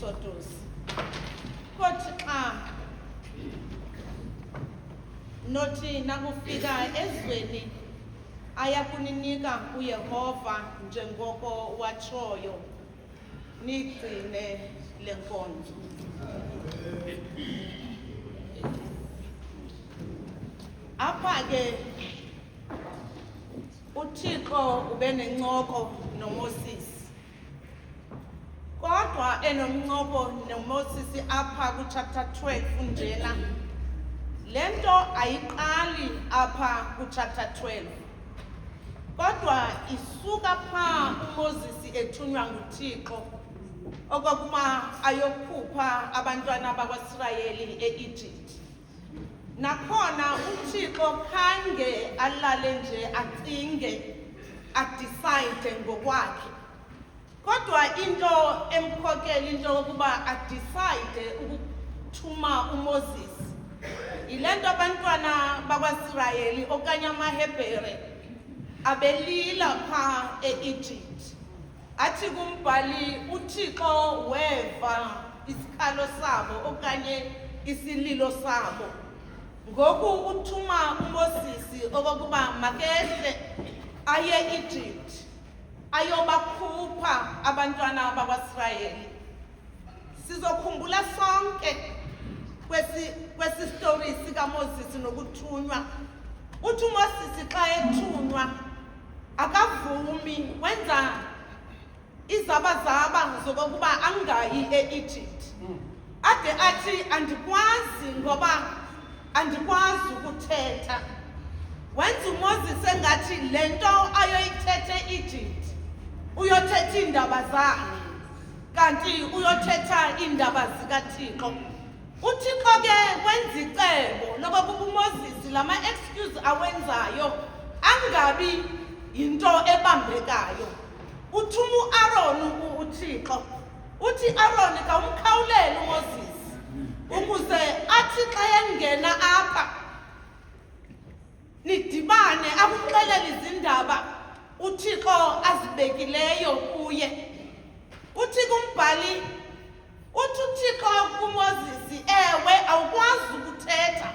sodusi kothi xa nothi nakufika ezweni ayakuninika uYehova njengoko watshoyo nigcine lenkonzo. Apha ke uThixo ube nencoko noMoses. Kodwa enomncoko noMoses apha ku-chapter 12 njena. Lento ayiqali apha ku-chapter 12. Kodwa isuka pha uMoses ethunywa nguThixo okokuba ayokhupha abantwana bakwaIsrayeli e-Egypt. Nakhona uThixo khange alale nje acinge adecide ngokwakhe. Kodwa into emkhokela into yokuba adecide ukuthuma uMoses ilento abantwana bakwaIsrayeli okanye amaHebhere abelila pha e-Egypt. Athi kumbhali uThixo weva isikhalo sabo okanye isililo sabo. Ngoku uthuma uMoses okokuba makehle aye e-Egypt ayobakhupha abantwana bakwaIsrayeli. Sizokhumbula sonke kwesi story sikaMoses nokuthunywa. Uthi uMoses xa ethunywa akavumi wenza izabazaba zokokuba angayi e-Egypt. Ade athi andikwazi ngoba andikwazi ukuthetha. Wenza uMoses engathi lento ayoyithethe e-Egypt uyothetha iindaba zakhe kanti uyothetha iindaba zikaThixo. uThixo ke wenza icebo lokuba uMoses lama excuse awenzayo angabi into ebambekayo. Uthuma uAaron uThixo. Uthi Aaron ka umkhawulele uMoses ukuze athi xa yengena apha nidibane akuxelele izindaba uThixo azibekileyo kuye. Uthi kumbhali uthi uThixo kuMoses, ewe awukwazi ukuthetha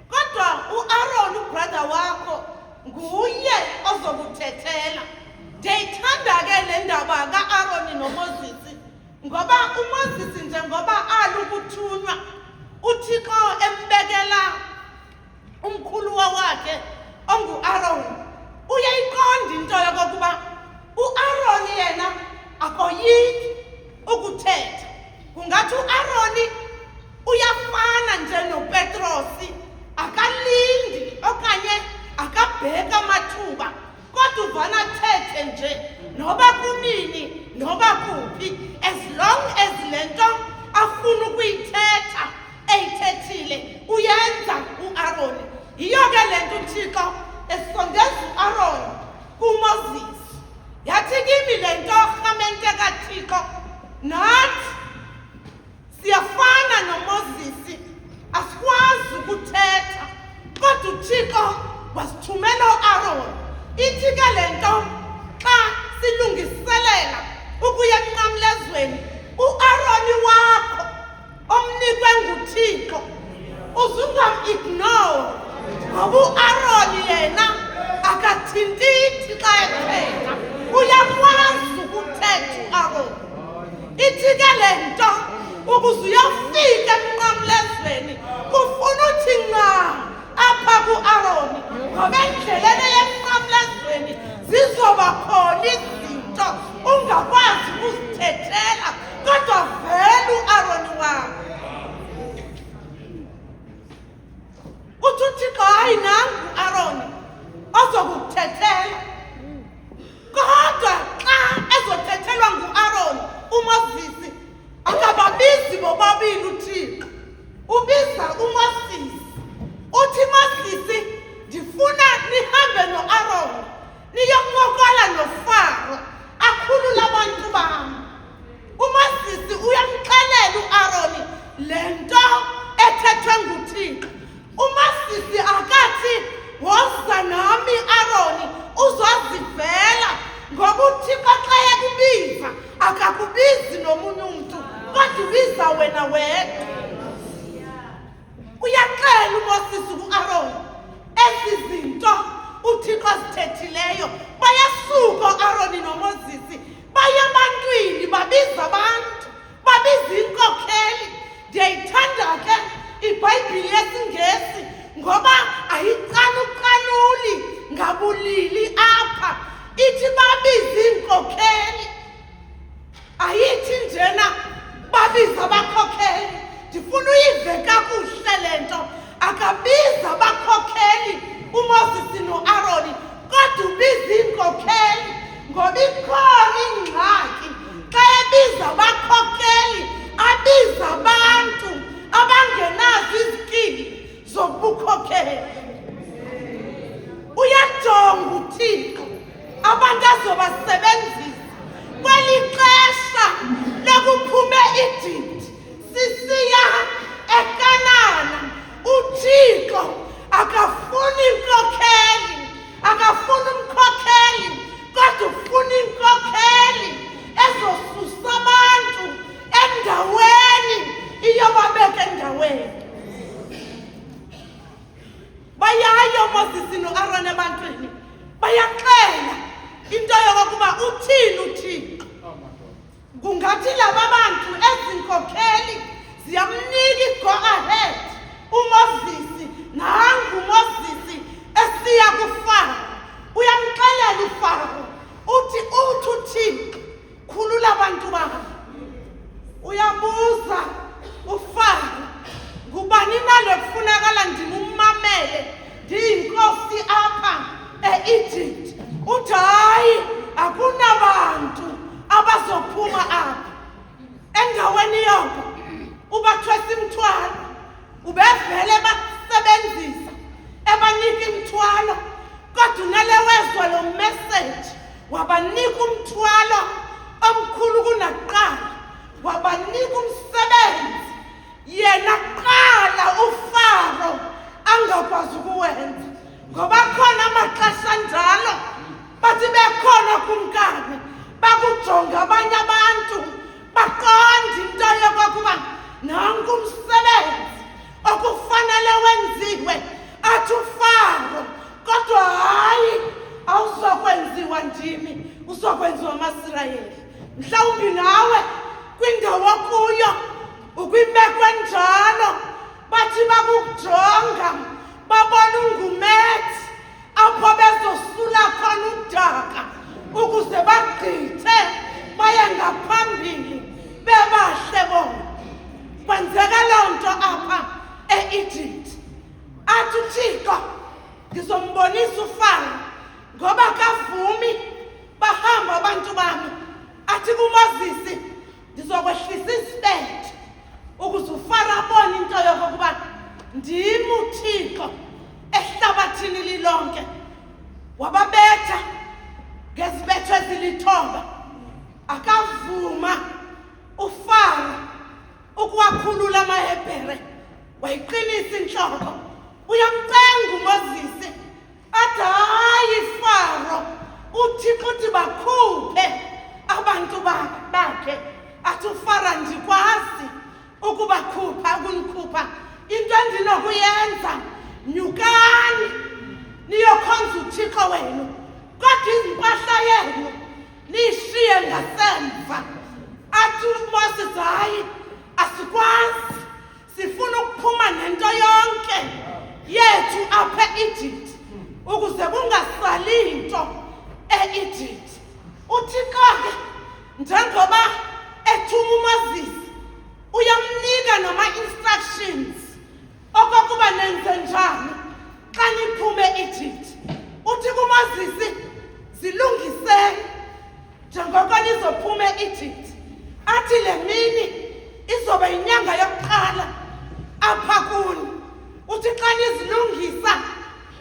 kodwa uAaron ubrother wakho nguye ozokuthethela. Ndiyayithanda ke le ndaba kaAaron noMoses ngoba uMoses njengoba alukuthunywa uThixo embekela umkhuluwa wakhe onguAaron. Uyayiqonda into yokokuba uAaron yena akoyiki ukuthetha. Kungathi uAaron uyafana nje noPetrosi, akalindi okanye akabheka amathuba kodwa uvana thethe nje noba kunini noba kuphi, as long as lento afuna ukuyithetha eyithethile uyenza uAaron. Yiyo ke lento uThixo esondeza uAaron kuMoses. Yathi kimi lento rhamente kaThixo nathi siyafana noMoses, asikwazi ukuthetha kodwa uThixo wasithumela uAaron. Ithi ke lento xa silungiselela ukuya emnqamlezweni uAaron wakho omnikwe nguThixo uzungam-ignore ngoba uAaron yena akathintithi xa ethetha, uyakwazi ukuthetha uAaron. Ithi ke lento ukuze uyofika emnqamlezweni kufuna uthi nqa apha kuAaron ngoba endleleni yemnqamlezweni zizoba khona izinto ungakwazi ukuzithethela kodwa vele uAaron wakho. Uthi uThixo hayi nangu uAaron ozokuthethela. Kodwa xa ezothethelwa nguAaron uMoses akababizi bobabili uThixo, ubiza uMoses. Uthi Moses ndifuna nihambe noAaron niyokuncokola noFaro akhulule abantu bam. uMoses uyamxelela uAaron lento ethethwe nguThixo. uMoses akathi woza nami Aaron uzozivela ngoba uThixo xa ekubiza akakubizi nomunye umuntu kodwa wazibiza wena wedwa. Uyaxela uMoses ku-Aaron ezi zinto uThixo azithethileyo. Bayasuka u-Aaron noMoses baya ebantwini babiza abantu, babiza inkokheli. Ndiyayithanda ke iBhayibhile yesiNgesi ngoba ayicalucaluli ngabulili apha. Ithi babiza inkokheli, ayithi njena babiza abakhokheli. Ndifuna uyive kakuhle le nto. Akabiza abakhokheli uMoses no-Aaron, kodwa ubiza inkokheli ngoba ikhona ingxaki xa ebiza abakhokheli, abiza abantu abangenazo izikili zobukhokheli. Uyajonga uThixo abantu azobasebenzisa kweli xesha lokuphume Egypt sisiya eKanana. uThixo akafuni inkokheli, akafuni umkhokheli, kodwa ufuna inkokheli ezosusa abantu endaweni iyobabeka endaweni. Bayayo uMoses no-Aaron ebantwini bayaxela into yokokuba uthini uThixo. Kungathi laba bantu ezinkokheli ziyamnika i-go ahead uMoses. Nangu uMoses esiya kuFaro, uyamxelela uFaro uthi uThixo khulula abantu bakho. Uyabuza uFaro, ngubani nalo kufunakala ndimumamele ndiyinkosi apha e-Egypt? Uthi hayi, akunabantu abazophuma apha endaweni yoko. Ubathwesa imithwalo, ubevele basebenzisa ebanika imithwalo, kodwa unale wezwa lo message wabanika umthwalo omkhulu kunakuqala, wabanika umsebenzi yena kuqala uFaro angakwazi ukuwenza. Ngoba khona amaxesha njalo bathi bekhona kumkani bakujonga abanye abantu baqonda into yokokuba nanku umsebenzi okufanele wenziwe athi uFaro, kodwa hayi awuzokwenziwa ndimi, uzokwenziwa amaSirayeli. Mhlawumbi nawe kwindawo kuyo ukwimeko enjalo, bathi bakujonga babona ungumethi apho bezosula khona udaka ukuze bagqithe baye ngaphambili bebahle bona. Kwenzeka loo nto apha e-Egypt. Athi uThixo ngizombonisa uFaro ngoba kavumi bahamba abantu bami. Athi kuMoses ngizokwehlisa isibethe ukuze uFaro abone into yokokuba ndim uThixo ehlabathini lilonke. Wababetha ngezibetho ezilithoba. Akavuma uFaro ukuwakhulula amaHebhere, wayiqinisa inhloko. Uyamcenga uMoses athi hayi Faro, uThixo uthi bakhuphe abantu bakhe. Athi uFaro andikwazi ukubakhupha, ukunikhupha. Into endinokuyenza, nyukani niyokhonza uThixo wenu, kodwa izimpahla yenu niyishiye ngasemva. Athi uMoses hayi, asikwazi, sifuna ukuphuma nento yonke yethu apha e-Egypt ukuze kungasali nto e-Egypt. uThixo ke njengoba ethuma uMoses uyamnika nama-instructions okokuba nenze njani xa niphume e-Egypt. Uthi kuMoses, zilungiseni njengoko nizophuma e-Egypt. Athi le mini izoba yinyanga yokuqala apha kuni. Uthi xa nizilungisa,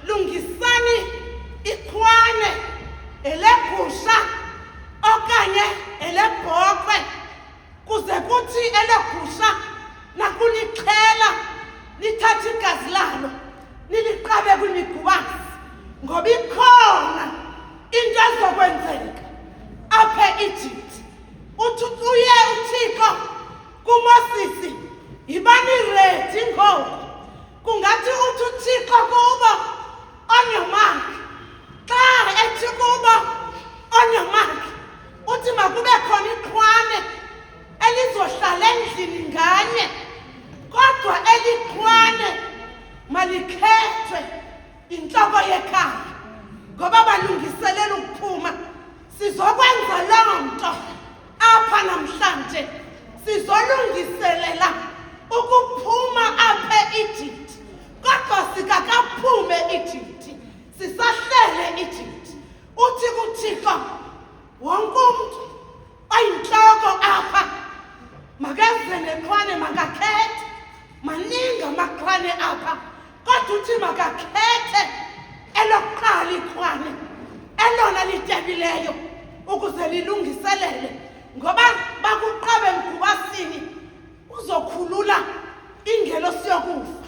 lungisani ikhwane elegusha okanye elebhokhwe kuze kuthi ngoku kungathi uthi uThixo kubo on your mark. Xa ethi kubo on your mark uthi makube khona iqhwane elizohlala endlini nganye, kodwa eliqhwane malikhethwe inhloko yekhaya ngoba balungiselela ukuphuma. Sizokwenza loo nto apha namhlanje, sizolungiselela ukuphuma apha e-Egypt, kodwa sikakaphume e-Egypt, sisahlele e-Egypt. Uthi kuThixo wonke umuntu oyinhloko apha makeze neqhwane, makakhethe. Maningi amaqhwane apha, kodwa uthi makakhethe elokuqala iqhwane, elona litebileyo ukuze lilungiselele, ngoba bakuqabe emgubasini uzokhulula ingelosi yokufa.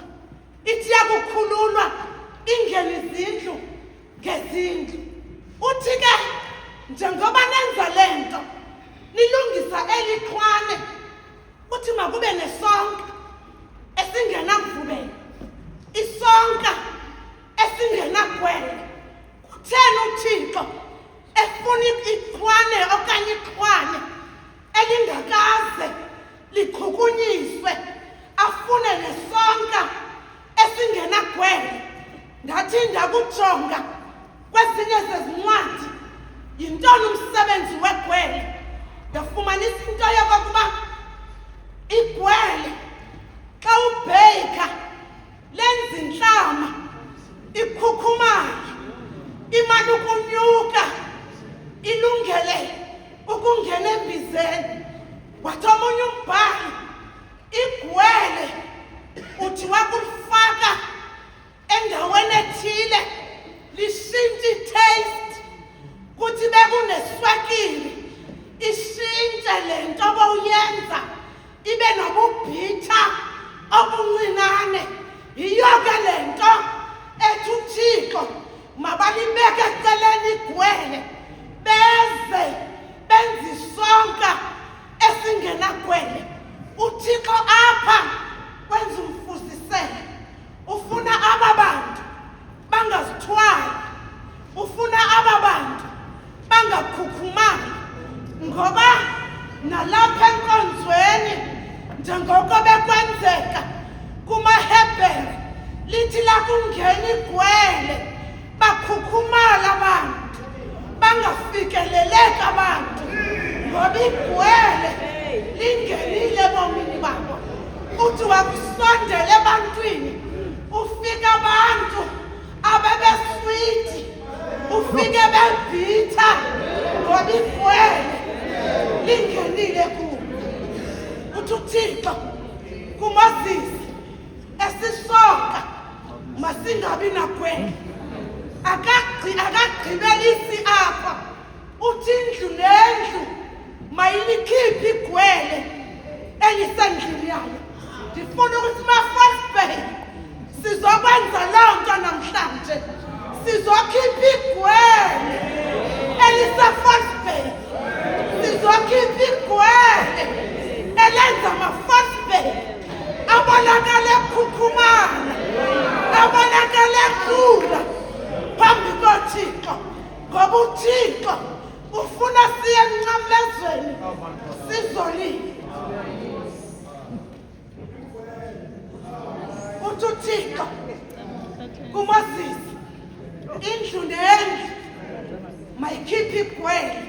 Ithi yakukhululwa ingene izindlu ngezindlu. Uthi ke njengoba nenza lento nilungisa eliqhwane, uthi makube nesonka esingenakuvubela, isonka esingenagwele. Kutheni uThixo efuna iqhwane okanye iqhwane elingakaze liqhukunyiswe, afune nesonka esingenagwele? Ndathi ndakujonga kwezinye zezincwadi yintoni umsebenzi wegwele, ndafumanisa into yokokuba igwele xa ubheka lenza intlama ikhukhumale, imane ukunyuka, ilungele ukungena embizeni. Wathi omunye umbhali igwele uthi wakulifaka endaweni ethile lishintshe i-taste, kuthi bekuneswekile ishintshe le nto bowuyenza ibe nobubhitha obuncinane. Yiyo ke le nto ethi uThixo mabalibeke eceleni igwele, beze benze isonka esingenagwele. uThixo apha wenza umfuziselo, ufuna aba bantu bangazithwali, ufuna aba bantu bangakhukhumali, ngoba nalapha enkonzweni njengoko bekwenzeka kumaHebhere, lithi lakungena igwele bakhukhumala abantu, bangafikeleleki abantu, ngoba igwele lingenile ebomini babo. Uthi wakusondela ebantwini ufika abantu abebeswiti, ufike bebhitha, ngoba igwele lingenile kubo. Uthi uThixo kuMoses esisonka masingabi nagwele, akagqibelisi apha. Uthi indlu nendlu mayilikhiphe igwele elisendlini yayo. Ndifuna ukuthi ma-Frostbay sizokwenza loo nto namhlanje, sizokhipha igwele elise-Frostbay, sizokhipha igwele elenza ama-Frostbay abonakale ekhukhumala, abonakale ekhula phambi koThixo, ngoba uThixo ufuna siye emnqamlezweni sizolile. Uthi uThixo kuMoses indlu nendlu mayikhiphe igwele.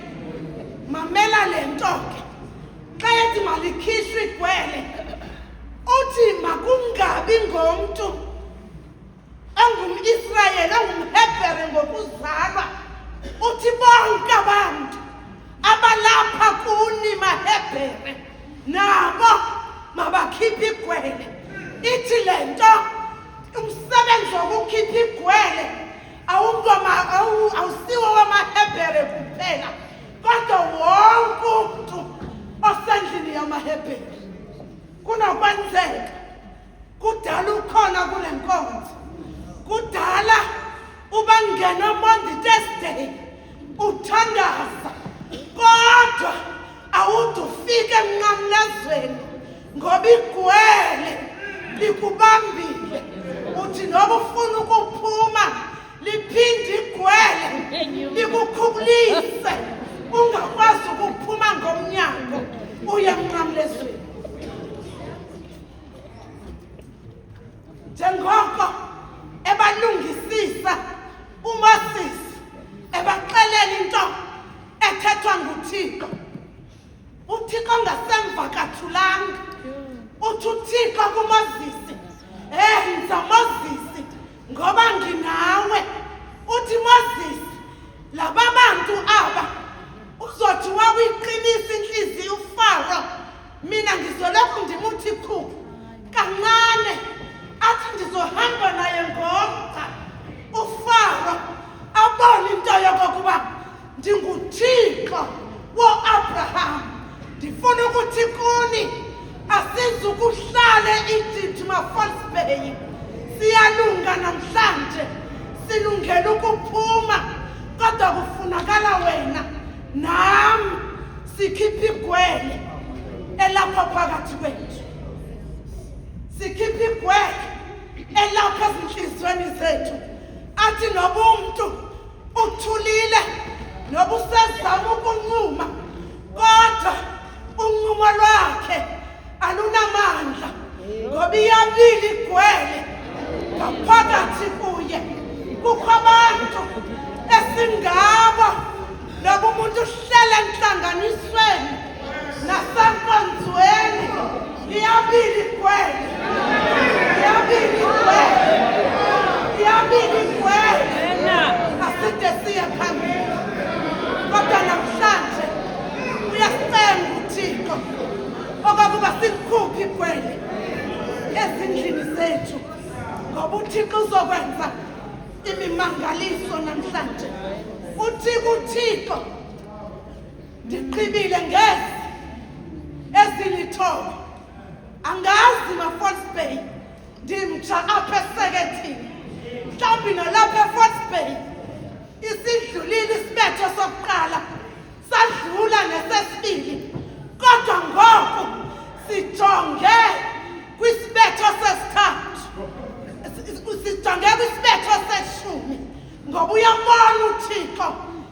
Mamela le nto ke, xa ethi malikhishwe igwele uthi makungabi ngomntu ongum-Israyeli, ongumHebhere ngokuzalwa. Uthi bonke abantu abalapha kuni maHebhere nabo mabakhiphe igwele. Ithi le nto umsebenzi wokukhipha igwele awusiwo wamaHebhere kuphela, kodwa wonke umuntu osendlini yamaHebhere. Kunokwenzeka kudala ukhona kule nkonzo, kudala ubangena Monday Thursday uthandaza, kodwa awuthi ufike emnqamlezweni, ngoba igwele likubambile uthi noba ufuna ukuphuma liphinde igwele likukhulise ungakwazi ukuphuma ngomnyango uye emnqamlezweni. Njengoko ebalungisisa uMoses ebaxelela into ethethwa nguThixo, uThixo ngasemva kathulanga uthi uThixo kuMoses, yenza Moses ngoba nginawe. Uthi Moses, laba bantu aba uzothi wakuyiqinisa inhliziyo uFaro, mina ngizolokhu ndimuthi khuphu kancane, athi ndizohamba naye ngomgca uFaro abone into yokokuba ndinguThixo wo-Abraham. Ndifuna ukuthi kuni asizukuhlala e-Egypt ma-False, siyalunga namhlanje, silungele ukuphuma, kodwa kufunakala wena nami sikhiphe igwele elapha phakathi kwethu, sikhiphe igwele elapha ezinhliziyweni zethu. Athi noba umuntu uthulile, noba usezama ukuncuma, kodwa uncumo lwakhe alunamandla, ngoba iyabili igwele ngaphakathi kuye. Kukho abantu esingabo, noba umuntu uhlele enhlanganisweni nasenkonzweni, iyabili igwele, iyabili igwele, iyabili igwele. Aside siye phambili, kodwa namhlanje uyasicela uThixo okokuba sikhuphe igwele ezindlini zethu, ngoba uThixo uzokwenza imimangaliso namhlanje. Uthi kuThixo, ndiqhibile ngezi ezilithoba, angazi ma-False, ndimtsha apha esekethini, mhlawumbi nalapha e-False isidlulile isibetho sokuqala, sadlula nesesibili, kodwa ngoku sijonge kwisibetho sesithathu, sijonge kwisibetho seshumi, ngoba uyabona uThixo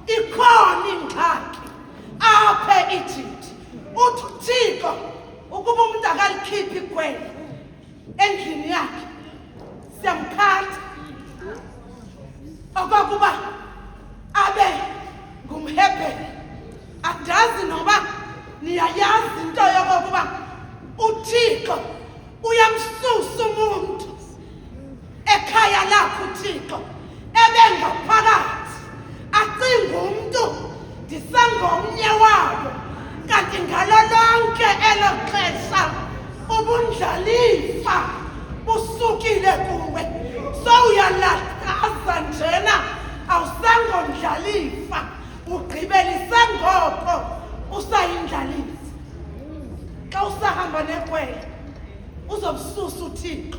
ikhona ingxaki apha e-Egypt. Uthi uThixo ukuba umuntu akalikhiphi igwele endlini yakhe, siyamkhatha okokuba abe ngumHebheru. Andazi noba niyayazi into yokokuba uThixo uyamsusa umuntu ekhaya lakho, uThixo ebengaphakathi acinga umntu ndisengomnye wabo, kanti ngalo lonke elo xesha ubundlalifa busukile kuwe. So uyalahkaza njena, awusangomdlalifa, ugqibelise ngoko usayindlalisa. Xa usahamba negwele uzobususa uThixo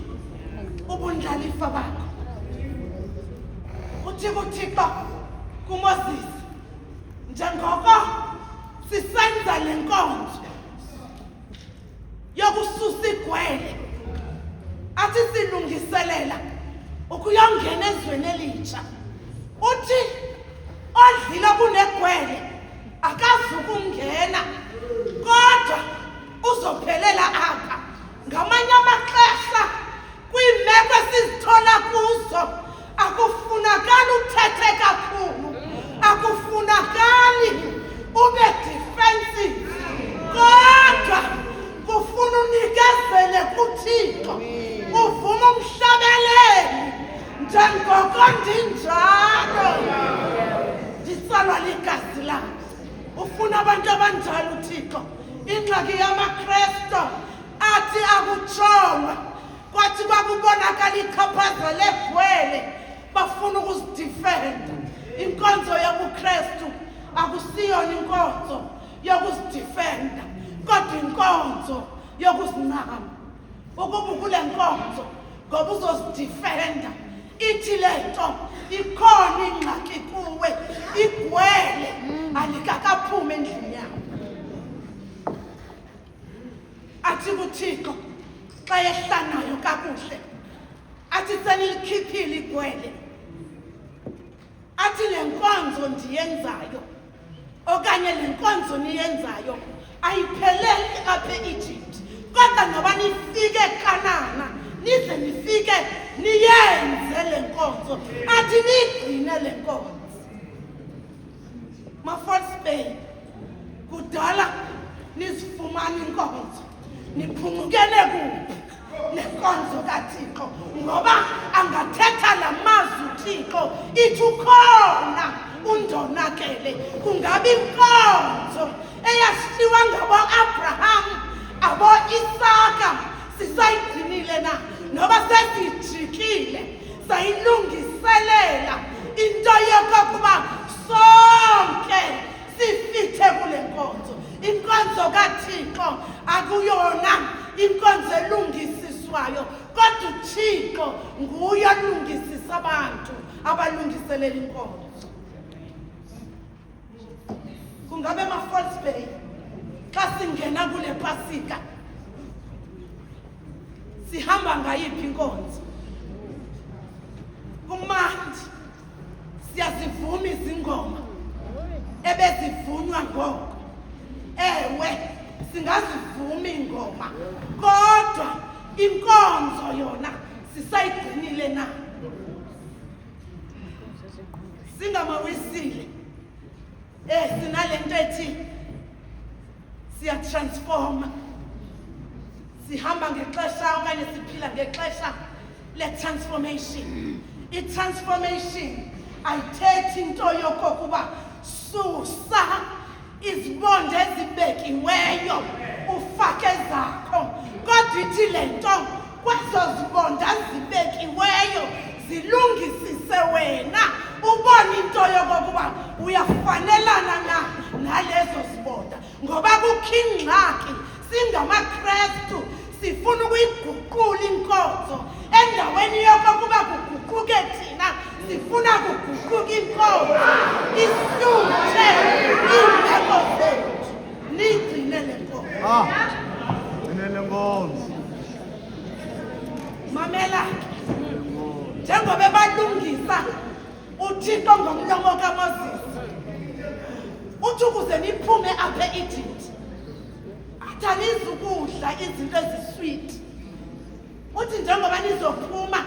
ubundlalifa bakho. Uthi kuThixo kuMoses, njengoko sisenza le nkonzo yokususa igwele, athi silungiselela ukuyongena ezweni elitsha. Uthi odlile kunegwele akazukungena, kodwa uzophelela apha. Ngamanye amaxesha kwiimeko esizithola kuzo akufunakali uthethe kakhulu, akufunakali ube defensive, kodwa kufuna unikezele kuThixo, uvume umhlabeleli. Njengoko ndinjalo, nditsalwa ligazi lakho. Ufuna abantu abanjalo uThixo. Ingxaki yamaKristu athi akutshonga, kwathi bakubonakala ichaphaza legwele bafuna ukuzidifenda. Inkonzo yobuKristu akusiyona inkonzo yokuzidifenda, kodwa inkonzo yokuzinqaba. Ukuba kule nkonzo ngoba uzozidifenda, ithi le nto ikhona ingxaki kuwe, igwele alikakaphume endlini yakho. Athi kuThixo, xa ehlanayo kakuhle athi senilikhithile igwele athi le nkonzo ndiyenzayo okanye le nkonzo niyenzayo ayipheleli apha e-Egypt kodwa noba nifike eKanana nize nifike niyenze le nkonzo athi niyigcine le nkonzo. Ma-False Bay kudala nizifumana inkonzo niphungukene kuphi nenkonzo kaThixo ngoba angathetha la mazwi uThixo ithi ukhona undonakele kungabi inkonzo eyashiywa ngabo-Abraham abo-Isaka sisayigcinile na noba sesijikile sayilungiselela into yokokuba sonke sifithe kule nkonzo. Inkonzo kaThixo akuyona inkonzo elungisiswayo kodwa uThixo nguye olungisisa abantu abalungiselela inkonzo. Kungabe ma-False Bay xa singena kule Pasika sihamba ngayiphi inkonzo? Kumandi siyazivuma izingoma ebezivunywa ngoko. Ewe singazivuma ingoma kodwa inkonzo yona sisayigcinile na? Singamawisile sinale nto ethi siyatransforma sihamba ngexesha okanye siphila ngexesha le-transformation. I-transformation ayithethi into yokokuba susa izibonda ezibekiweyo ufake zakho kodwa ithi le nto kwezo zibonda zibekiweyo zilungisise wena ubone into yokokuba uyafanelana na nalezo zibonda ngoba kukho ingxaki singamaKrestu sifuna ukuyiguqula inkonzo endaweni yokokuba kuguquke thina sifuna kuguquka inkonzo isuthe iimeko zethu. Niyigcine le nkonzo. Gcine le nkonzo. Mamela njengoba balungisa uThixo ngomlomo kaMoses uthi ukuze niphume apha e-Egypt athi anizukudla izinto ezisweet. Uthi njengoba nizophuma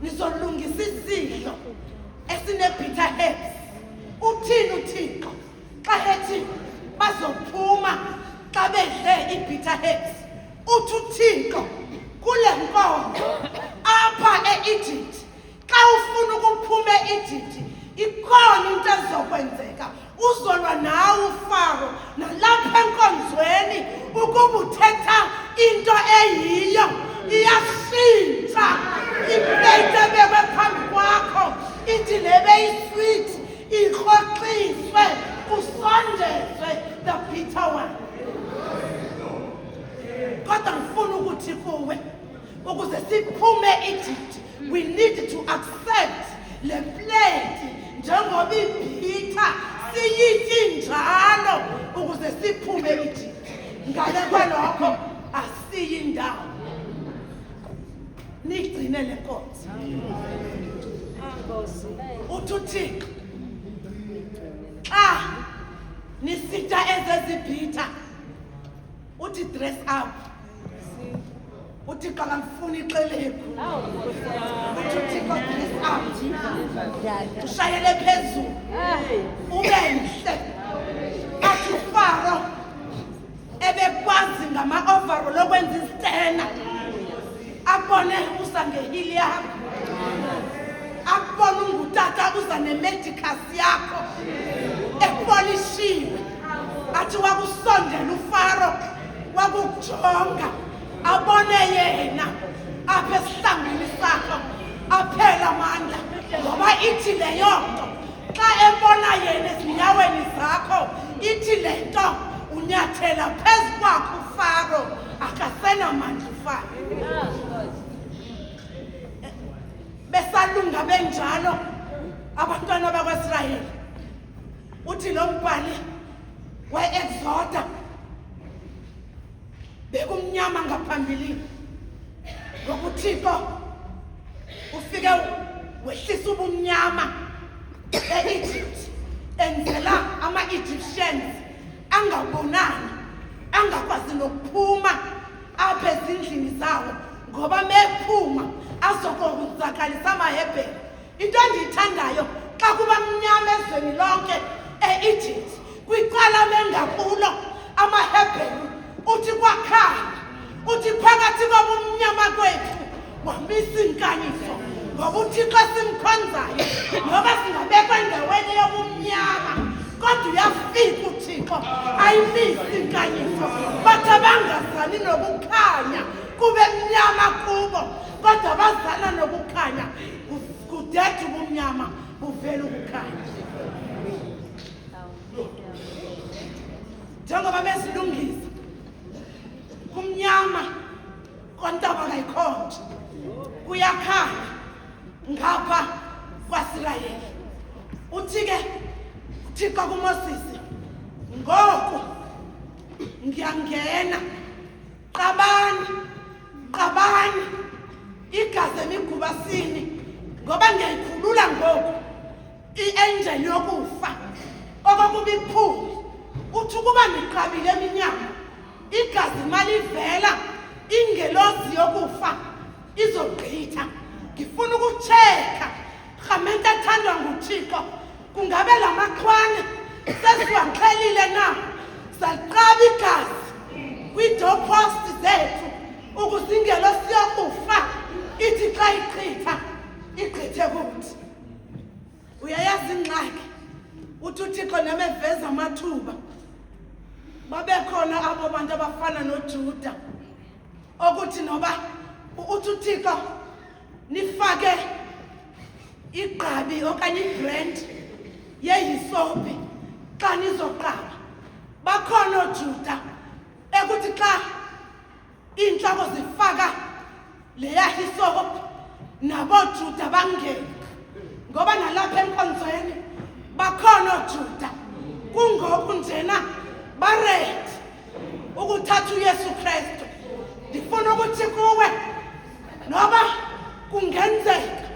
nizolungisa isidlo esine-bitter herbs. Uthini uThixo xa ethi bazophuma xa bedle i-bitter herbs? Uthi uThixo kule nkonzo apha e-Egypt xa ufuna ukuphuma e-Egypt ikhona into ezokwenzeka. Uzolwa nawe uFaro nalapha enkonzweni ukuba uthetha into eyiyo iyashintsha. Ipleyiti ebekwe phambi kwakho ithi le beyisweet irhoxiswe kusondezwe the bitter one. Kodwa ngifuna ukuthi kuwe ukuze siphume e-Egypt we need to accept le plate njengoba ibhitha siyityi njalo ukuze siphume e-Egypt. Ngale kwalokho asiyi ndawo. Nigcine le nkonzo. Uthi uThixo xa nisitya ezezibhitha uthi dress up. uThixo akamfuni ixelebhu. Uthi uThixo dress up. Ushayele phezulu. Ube mhle. Athi uFaro ebekwazi ngama-overall okwenza isitena. Abone uza ngehili yakho. Abone ungutata uza nemedicus yakho epolishiwe. Athi wakusondela uFaro wakujonga abone yena apha esihlangwini sakho aphela amandla ngoba ithi leyo nto xa ebona yena ezinyaweni zakho ithi le nto unyathela phezu kwakho uFaro akasenamandla uFaro. Besalunga benjalo abantwana bakwaIsrayeli uthi lo mbhali we-Exoda bekumnyama ngaphambili uThixo ufike wehlisa ubumnyama e-Egypt enzela ama-Egyptians angabonani angakwazi nokuphuma apha ezindlini zawo ngoba mephuma azokonzakalisa amaHebheru. Into endiyithandayo xa kuba mnyama ezweni lonke e-Egypt kwiqala mengakulo amaHebheru uthi kwakhanya uthi phakathi kobumnyama kwethu wamisa inkanyiso ngoba uThixo simkhonzayo noba singabekwa endaweni yobumnyama kodwa uyafika uThixo ayimisi inkanyiso bathi abangazani nokukhanya kube mnyama kubo kodwa bazana nokukhanya kudede ubumnyama buvela ukukhanya. Njengoba besilungisa kumnyama kontaba kayikhonje kuyakhanya ngapha kwaSirayeli. Uthi-ke uThixo kuMoses, ngoku ngiyangena, qabani igazi emigubasini ngoba ngiyayikhulula ngoku i-angel yokufa okokuba iphule. Uthi ukuba niqabile eminyango igazi malivela ingelozi yokufa izogqitha. Ngifuna ukutsheka rhamente ethandwa nguThixo, kungabe la maqhwane sesiwaqhelile na? Saliqaba igazi kwii-doorpost zethu ukuze ingelosi yokufa ithi xa igqithe kuthi. Uyayazi ingxaki uthi uThixo nemeveza amathuba babekhona abo bantu abafana noJuda okuthi noba uthi uThixo nifake igqabi okanye ibrand yehisophi xa nizoqaba. Bakhona oJuda ekuthi xa iintloko zifaka leya hisophi naboJuda bangene ngoba nalapha enkonzweni bakhona oJuda kungoku njena baredi ukuthatha uYesu Kristu. Ndifuna ukuthi kuwe noba kungenzeka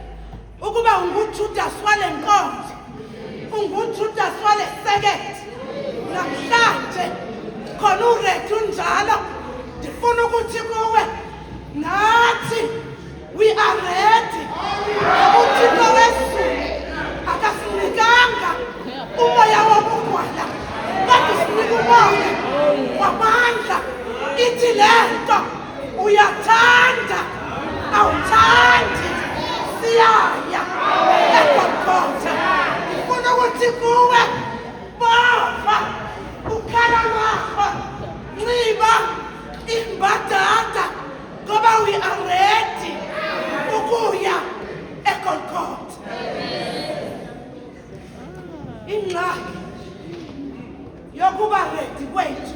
ukuba unguJudas wale nkonzo, unguJudas wale sekete, namhlanje khona uredi unjalo. Ndifuna ukuthi kuwe nathi we are ready. UThixo wezulu akasinikanga umoya wobugwala kodwa usinika umoya wamandla. Ithi le nto uyathanda awuthandi siyaya eGolgotha. Ndifuna ukuthi kuwe bava ukhala lwakho, nxiba imbadada ngoba we are ready ukuya eGolgotha. Ingxaki yokuba ready kwethu,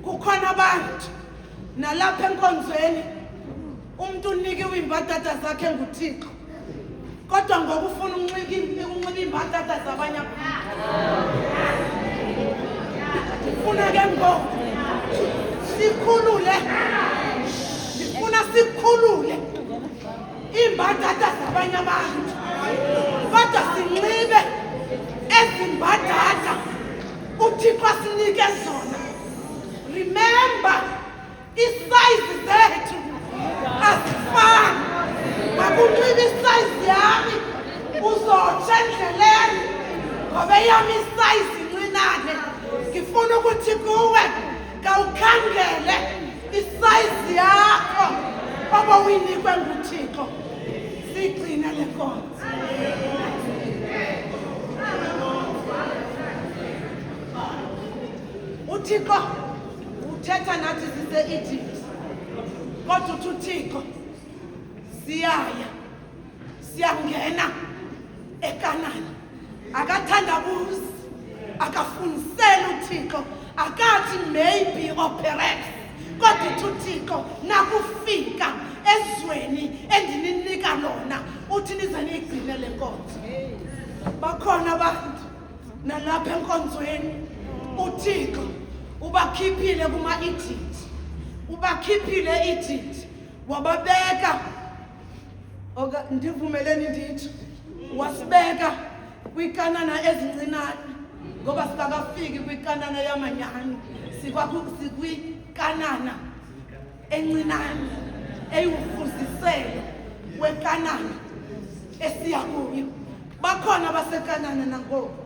kukhona abantu nalapha enkonzweni umuntu unikiwe imbadada zakhe nguThixo kodwa ngokufuna unxiba imbadada zabanye abantu. Ndifuna ke ngoku sikhulule imbadada zabanye abantu kodwa sinxibe ezimbadada uThixo asinike zona. Remember, isize zethu asifani. Makunxiba isize yami uzotsha endleleni ngoba eyami isize incinane. Ngifuna ukuthi kuwe kawukhangele isize yakho obuyinikwe nguThixo. Sigcine le nkonzo. uThixo uthetha nathi sise-Egypt kodwa uthi uThixo siyangena eKanani. Akathandabuzi, akafuniseli uThixo, akathi maybe or perhaps kodwa uthi uThixo nakufika ezweni endininika lona uthi nize niyigcine le nkonzo. Bakhona abantu nalapha enkonzweni uThixo ubakhiphile kuma-Egypt, ubakhiphile e-Egypt wababeka ndivumeleni ndithi wasibeka kwikanana ezincinane ngoba sikakafiki kwikanana yamanyani sikwikanana encinane eyiwufuziselo wekanana esiya kuyo. Bakhona basekanana nangoku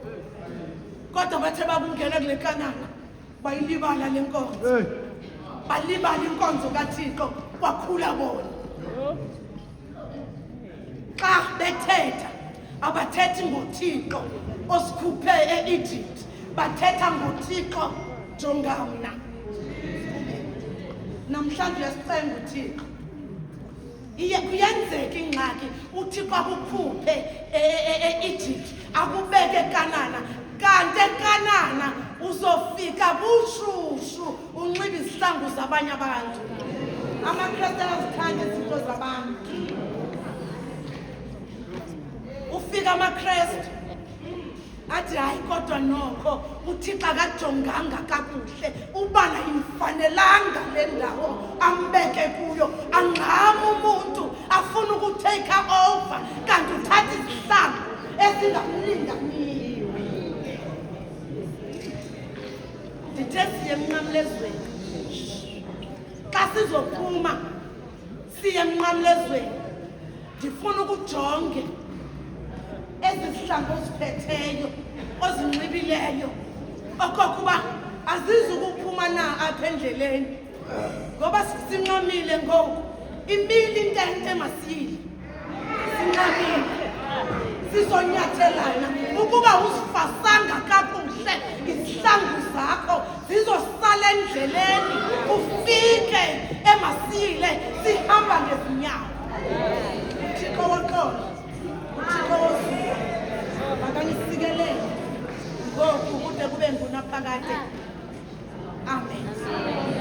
kodwa bathe bakungena kule kanana bayilibala le nkonzo, balibala inkonzo kaThixo kwakhula bona. Xa bethetha abathethi ngoThixo osikhuphe e-Egypt, bathetha ngoThixo jongamna. Namhlanje uyasicenga uThixo, kuyenzeka ingxaki uThixo akukhuphe e-Egypt akubeke ekanana, kanti ekanana uzofika bushushu unxibe izihlangu zabanye abantu. AmaKrestu ayazithanda izinto zabantu. Ufika AmaKrestu athi hayi kodwa nokho uThixo akajonganga kakuhle, ubana imfanelanga le ndawo ambeke kuyo, angxama umuntu afuna ukutake over kanti uthatha izihlangu ezingamlinganiyo. Ndithe siye emnqamlezweni, xa sizophuma siye emnqamlezweni ndifuna ukujonge ezi zihlangu oziphetheyo ozinxibileyo okokuba azizukuphuma na apha endleleni, ngoba sinxamile ngoku imili intente masiyile sinxamile sizonyathelana. Ukuba uzifasanga kakuhle izihlangu zakho zizosala endleleni ufike emasiyile sihamba ngezinyawo. uThixo woxolo, uThixo wosuku, akanisikelele ngoku kude kube ngunaphakade.